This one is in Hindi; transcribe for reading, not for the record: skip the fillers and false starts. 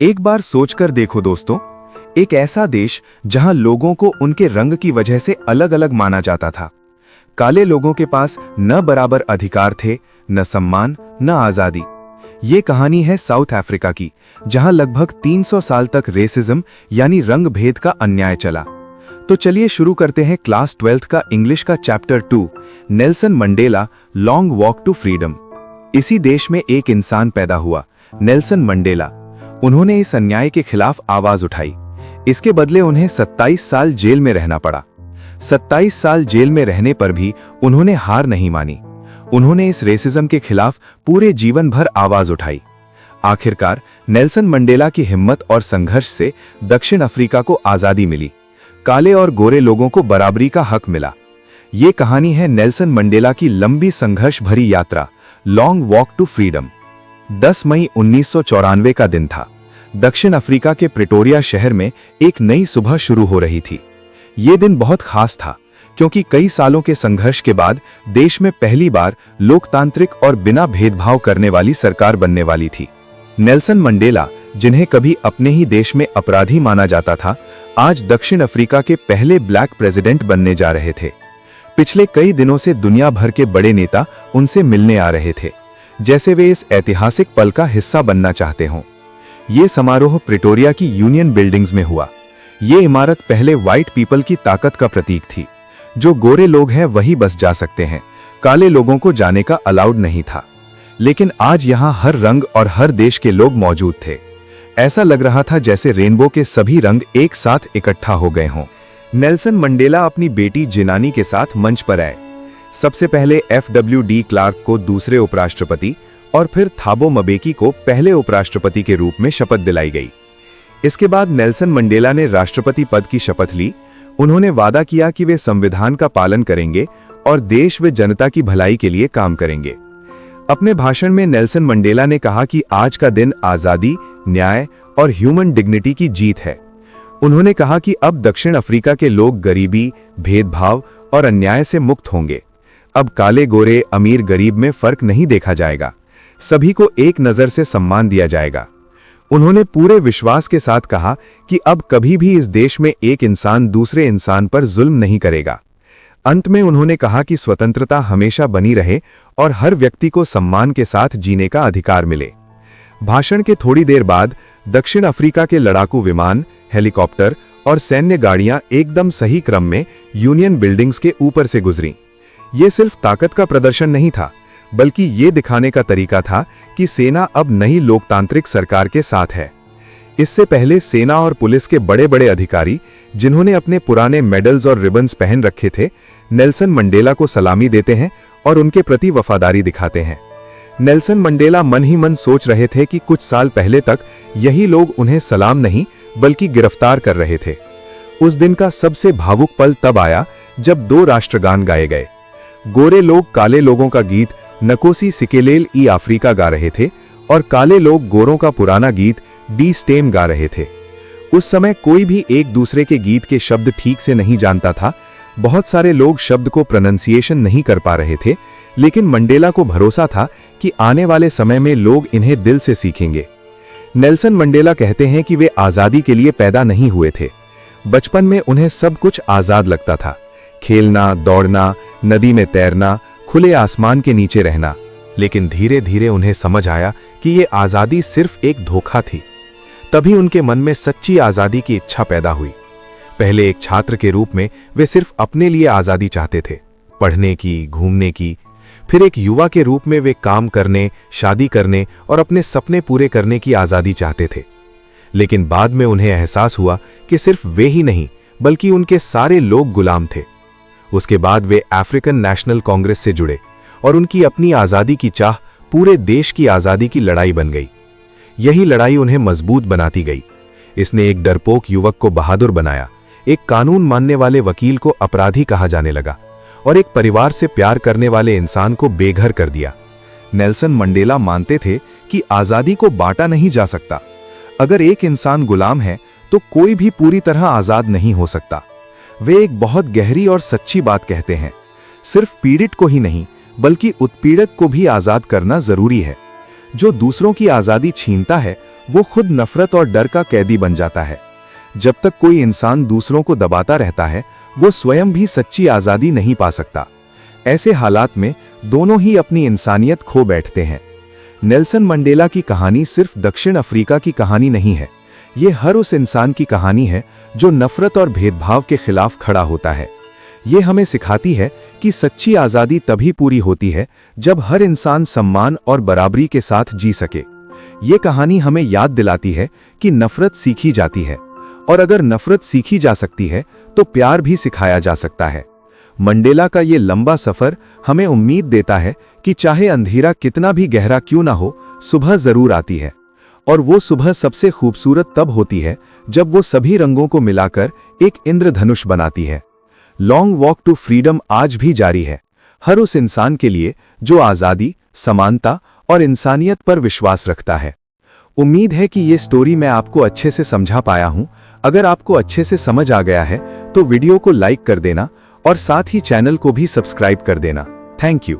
एक बार सोचकर देखो दोस्तों, एक ऐसा देश जहां लोगों को उनके रंग की वजह से अलग अलग माना जाता था। काले लोगों के पास न बराबर अधिकार थे, न सम्मान, न आजादी। ये कहानी है साउथ अफ्रीका की, जहां लगभग 300 साल तक रेसिज्म यानी रंग भेद का अन्याय चला। तो चलिए शुरू करते हैं क्लास 12th का इंग्लिश का chapter 2, Nelson Mandela, long walk to freedom. इसी देश में एक इंसान पैदा हुआ, नेल्सन मंडेला। उन्होंने इस अन्याय के खिलाफ आवाज उठाई। इसके बदले उन्हें 27 साल जेल में रहना पड़ा। 27 साल जेल में रहने पर भी उन्होंने हार नहीं मानी। उन्होंने इस रेसिज्म के खिलाफ पूरे जीवन भर आवाज उठाई। आखिरकार नेल्सन मंडेला की हिम्मत और संघर्ष से दक्षिण अफ्रीका को आजादी मिली। काले और गोरे लोगों को बराबरी का हक मिला। ये कहानी है नेल्सन मंडेला की लंबी संघर्ष भरी यात्रा, लॉन्ग वॉक टू फ्रीडम। 10 मई 1994 का दिन था। दक्षिण अफ्रीका के प्रिटोरिया शहर में एक नई सुबह शुरू हो रही थी। ये दिन बहुत खास था क्योंकि कई सालों के संघर्ष के बाद देश में पहली बार लोकतांत्रिक और बिना भेदभाव करने वाली सरकार बनने वाली थी। नेल्सन मंडेला, जिन्हें कभी अपने ही देश में अपराधी माना जाता था, आज दक्षिण अफ्रीका के पहले ब्लैक प्रेसिडेंट बनने जा रहे थे। पिछले कई दिनों से दुनिया भर के बड़े नेता उनसे मिलने आ रहे थे, जैसे वे इस ऐतिहासिक पल का हिस्सा बनना चाहते हों। ये समारोह प्रिटोरिया की यूनियन बिल्डिंग्स में हुआ। ये इमारत पहले व्हाइट पीपल की ताकत का प्रतीक थी। जो गोरे लोग हैं वही बस जा सकते हैं, काले लोगों को जाने का अलाउड नहीं था। लेकिन आज यहाँ हर रंग और हर देश के लोग मौजूद थे। ऐसा लग रहा था जैसे रेनबो के सभी रंग एक साथ इकट्ठा हो गए हों। नेल्सन मंडेला अपनी बेटी जिनानी के साथ मंच पर आए। सबसे पहले FW क्लार्क को दूसरे उपराष्ट्रपति और फिर थाबो मबेकी को पहले उपराष्ट्रपति के रूप में शपथ दिलाई गई। इसके बाद नेल्सन मंडेला ने राष्ट्रपति पद की शपथ ली। उन्होंने वादा किया कि वे संविधान का पालन करेंगे और देश व जनता की भलाई के लिए काम करेंगे। अपने भाषण में नेल्सन मंडेला ने कहा कि आज का दिन आजादी, न्याय और ह्यूमन डिग्निटी की जीत है। उन्होंने कहा कि अब दक्षिण अफ्रीका के लोग गरीबी, भेदभाव और अन्याय से मुक्त होंगे। अब काले गोरे, अमीर गरीब में फर्क नहीं देखा जाएगा। सभी को एक नजर से सम्मान दिया जाएगा। उन्होंने पूरे विश्वास के साथ कहा कि अब कभी भी इस देश में एक इंसान दूसरे इंसान पर जुल्म नहीं करेगा। अंत में उन्होंने कहा कि स्वतंत्रता हमेशा बनी रहे और हर व्यक्ति को सम्मान के साथ जीने का अधिकार मिले। भाषण के थोड़ी देर बाद दक्षिण अफ्रीका के लड़ाकू विमान, हेलीकॉप्टर और सैन्य गाड़ियां एकदम सही क्रम में यूनियन बिल्डिंग्स के ऊपर से गुजरीं। ये सिर्फ ताकत का प्रदर्शन नहीं था, बल्कि ये दिखाने का तरीका था कि सेना अब नई लोकतांत्रिक सरकार के साथ है। इससे पहले सेना और पुलिस के बड़े बड़े अधिकारी, जिन्होंने अपने पुराने मेडल्स और रिबन्स पहन रखे थे, नेल्सन मंडेला को सलामी देते हैं और उनके प्रति वफादारी दिखाते हैं। नेल्सन मंडेला मन ही मन सोच रहे थे कि कुछ साल पहले तक यही लोग उन्हें सलाम नहीं बल्कि गिरफ्तार कर रहे थे। उस दिन का सबसे भावुक पल तब आया जब 2 राष्ट्रगान गाए गए। गोरे लोग काले लोगों का गीत नकोसी सिकेलेल ई अफ्रीका गा रहे थे और काले लोग गोरों का पुराना गीत डी स्टेम गा रहे थे। उस समय कोई भी एक दूसरे के गीत के शब्द ठीक से नहीं जानता था। बहुत सारे लोग शब्द को प्रोनंसिएशन नहीं कर पा रहे थे, लेकिन मंडेला को भरोसा था कि आने वाले समय में लोग इन्हें दिल से सीखेंगे। नेल्सन मंडेला कहते हैं कि वे आज़ादी के लिए पैदा नहीं हुए थे। बचपन में उन्हें सब कुछ आज़ाद लगता था, खेलना, दौड़ना, नदी में तैरना, खुले आसमान के नीचे रहना। लेकिन धीरे धीरे उन्हें समझ आया कि ये आज़ादी सिर्फ एक धोखा थी। तभी उनके मन में सच्ची आज़ादी की इच्छा पैदा हुई। पहले एक छात्र के रूप में वे सिर्फ अपने लिए आज़ादी चाहते थे, पढ़ने की, घूमने की। फिर एक युवा के रूप में वे काम करने, शादी करने और अपने सपने पूरे करने की आज़ादी चाहते थे। लेकिन बाद में उन्हें एहसास हुआ कि सिर्फ वे ही नहीं बल्कि उनके सारे लोग गुलाम थे। उसके बाद वे अफ्रीकन नेशनल कांग्रेस से जुड़े और उनकी अपनी आज़ादी की चाह पूरे देश की आज़ादी की लड़ाई बन गई। यही लड़ाई उन्हें मजबूत बनाती गई। इसने एक डरपोक युवक को बहादुर बनाया, एक कानून मानने वाले वकील को अपराधी कहा जाने लगा और एक परिवार से प्यार करने वाले इंसान को बेघर कर दिया। नेल्सन मंडेला मानते थे कि आज़ादी को बांटा नहीं जा सकता। अगर एक इंसान गुलाम है तो कोई भी पूरी तरह आज़ाद नहीं हो सकता। वे एक बहुत गहरी और सच्ची बात कहते हैं, सिर्फ पीड़ित को ही नहीं बल्कि उत्पीड़क को भी आज़ाद करना जरूरी है। जो दूसरों की आज़ादी छीनता है वो खुद नफरत और डर का कैदी बन जाता है। जब तक कोई इंसान दूसरों को दबाता रहता है, वो स्वयं भी सच्ची आजादी नहीं पा सकता। ऐसे हालात में दोनों ही अपनी इंसानियत खो बैठते हैं। नेल्सन मंडेला की कहानी सिर्फ दक्षिण अफ्रीका की कहानी नहीं है, ये हर उस इंसान की कहानी है जो नफरत और भेदभाव के खिलाफ खड़ा होता है। ये हमें सिखाती है कि सच्ची आजादी तभी पूरी होती है जब हर इंसान सम्मान और बराबरी के साथ जी सके। ये कहानी हमें याद दिलाती है कि नफरत सीखी जाती है, और अगर नफरत सीखी जा सकती है तो प्यार भी सिखाया जा सकता है। मंडेला का ये लंबा सफर हमें उम्मीद देता है कि चाहे अंधेरा कितना भी गहरा क्यों ना हो, सुबह जरूर आती है। और वो सुबह सबसे खूबसूरत तब होती है जब वो सभी रंगों को मिलाकर एक इंद्रधनुष बनाती है। लॉन्ग वॉक टू फ्रीडम आज भी जारी है, हर उस इंसान के लिए जो आज़ादी, समानता और इंसानियत पर विश्वास रखता है। उम्मीद है कि ये स्टोरी मैं आपको अच्छे से समझा पाया हूं। अगर आपको अच्छे से समझ आ गया है तो वीडियो को लाइक कर देना और साथ ही चैनल को भी सब्सक्राइब कर देना। Thank you.